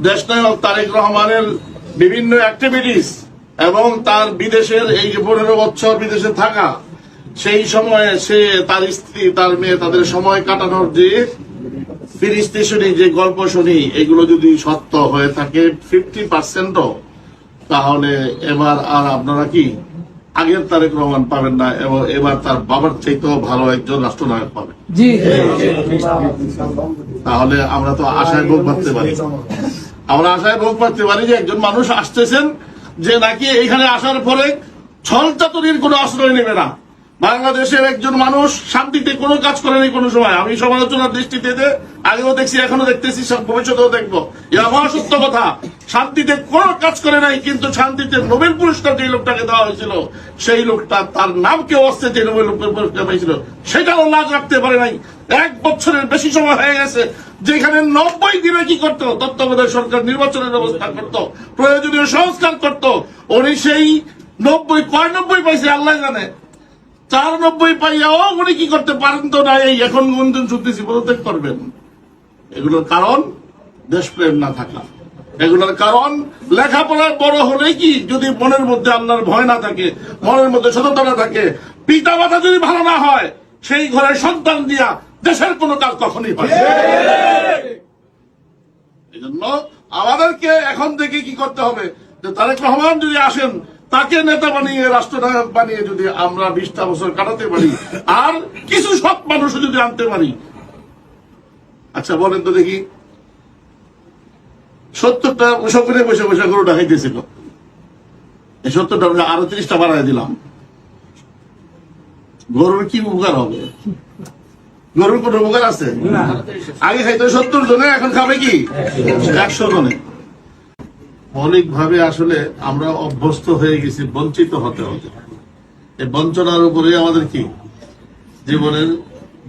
দেশনায়ক তারেক রহমানের বিভিন্ন অ্যাক্টিভিটিস এবং তার বিদেশের এই যে 15 বছর বিদেশে থাকা, সেই সময়ে সে তার স্ত্রী তার মেয়ে তাদের সময় কাটানোর যে ফিরিস্তি শুনি, যে গল্প শুনি, এগুলো যদি সত্য হয়ে থাকে 50%ও, তাহলে এবার আর আপনারা কি আগের তারেক রহমান পাবেন না, এবং এবার তার বাবার চাইতেও ভালো একজন রাষ্ট্রনায়ক পাবেন। তাহলে আমরা তো আশায় ভোগ পাতে পারি, আমরা আশায় ভোগ পাতে পারি যে একজন মানুষ আসতেছেন যে নাকি এখানে আসার পরে ছলচাতুরির কোনো আশ্রয় নেবে না। বাংলাদেশের একজন মানুষ শান্তিতে কোনো কাজ করেনি কোনো সময়। আমি সমালোচনার দৃষ্টিতে আগেও দেখছি, এখনো দেখতেছি, ভবিষ্যতেও দেখবো। আমার সত্য কথা, শান্তিতে কোনো কাজ করে নাই, কিন্তু শান্তিতে নোবেল পুরস্কার যে লোকটাকে দেওয়া হয়েছিল, সেই লোকটা তার নাম কেউ আসছে যে নোবেল পুরস্কার পেয়েছিল, সেটাও লাজ রাখতে পারে নাই। 1 বছরের বেশি সময় হয়ে গেছে, যেখানে 90 দিনে কি করতো, তত্ত্বাবধায়ক সরকার নির্বাচনের ব্যবস্থা করত, প্রয়োজনীয় সংস্কার করত, উনি সেই 90 পাইছে আল্লাহ জানে। 94 পাইয়াও উনি কি করতে পারেন তো না, এই এখন গুনগুন শুনতেছি পদত্যাগ করবেন। এগুলোর কারণ দেশপ্রেম না থাকা, এগুলোর কারণ লেখাপড়ায় বড় হলে কি যদি মনের মধ্যে আল্লাহর ভয় না থাকে, মনের মধ্যে সততা না থাকে, পিতা মাতা যদি ভালো না হয়, সেই ঘরের সন্তান দিয়া দেশের কোনো কাজ কখনই হয়। এই জন্য আমাদেরকে এখন থেকে কি করতে হবে, যে তারেক রহমান যদি আসেন, তাকে নেতা বানিয়ে রাষ্ট্রনায়ক বানিয়ে যদি আমরা 20টা বছর কাটাতে পারি, আর কিছু সৎ মানুষ যদি আনতে পারি। আচ্ছা বলেন তো দেখি, 70টা সবগুলো বসে বসে গরুটা খাইতেছিল, এই 70টা আরো 30টা বাড়াই দিলাম, গরুর কি উপকার হবে? গরুর কোন উপকার আছে? আগে খাইতো 70 জনে, এখন খাবে কি 100 জনে। মৌলিক ভাবে আসলে আমরা অভ্যস্ত হয়ে গেছি বঞ্চিত হতে হতে। এই বঞ্চনার উপরে আমাদের কি জীবনের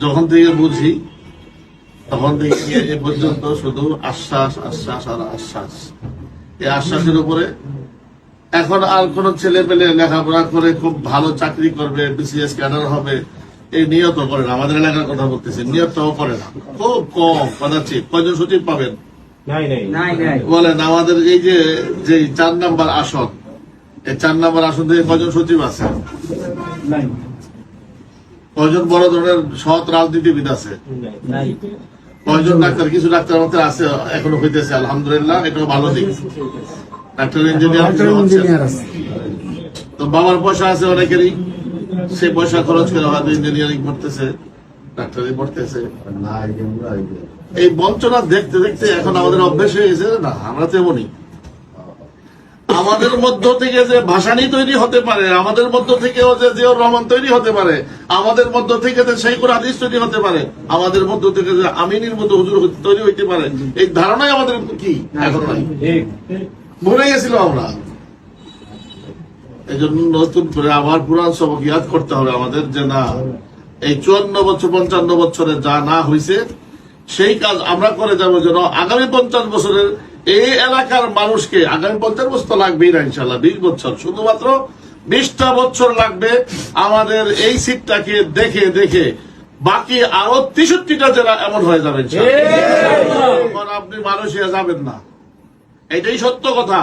যখন থেকে বুঝি তখন থেকে এ পর্যন্ত শুধু আশ্বাস আশ্বাস আর আশ্বাস। এই আশ্বাসের উপরে এখন আর কোন ছেলে পেলে লেখাপড়া করে খুব ভালো চাকরি করবে, বিসিএস ক্যাডার হবে, এই নিয়ত করে না। আমাদের এলাকার কথা বলতেছি, নিয়তটাও করে না, খুব কম। কদাচিৎ কয়জন সচিব পাবেন বলেন? আমাদের এই যে 4 নাম্বার আসন, এই 4 নাম্বার আসন থেকে কয়জন সচিব আছে? কয়জন বড় ধরনের সৎ রাজনীতিবিদ আছে? কয়জন ডাক্তার? কিছু ডাক্তার আমাদের আছে, এখনো হইতেছে, আলহামদুলিল্লাহ, এটাও ভালো দিক। ডাক্তার, ইঞ্জিনিয়ার আছে, তো বাবার পয়সা আছে অনেকেরই, সেই পয়সা খরচ করে হয়তো ইঞ্জিনিয়ারিং পড়তেছে, ডাক্তারি পড়তেছে। এই বঞ্চনা দেখতে দেখতে এখন আমাদের অভ্যেস হয়ে গেছে না, আমরা তেমনই। আমাদের মধ্য থেকে যে ভাসানী তৈরি হতে পারে, আমাদের মধ্য থেকেও যে জিয়াউর রহমান তৈরি হতে পারে, আমাদের মধ্য থেকে যে শেখুল হাদিস তৈরি হতে পারে, আমাদের মধ্য থেকে যে আমিনীর মতো হুজুর তৈরি হইতে পারে, এই ধারণাই আমাদের কি এখন নাই, ভুলে গেছিল আমরা। এই জন্য নতুন করে আবার পুরান সবক ইয়াদ করতে হবে আমাদের, যে না, এই 54 বছর 55 বছরে যা না হয়েছে সেই কাজ আমরা করে যাবো, যেন আগামী 50 বছরের এই এলাকার মানুষকে, আগামী 50 বছর তো লাগবেই না ইনশাল্লাহ, 20 বছর, শুধুমাত্র 20টা বছর লাগবে আমাদের এই সিটটাকে দেখে দেখে বাকি আরো 63টা জেলা এমন হয়ে যাবে। আপনি মানুষ হয়ে যাবেন না, এটাই সত্য কথা।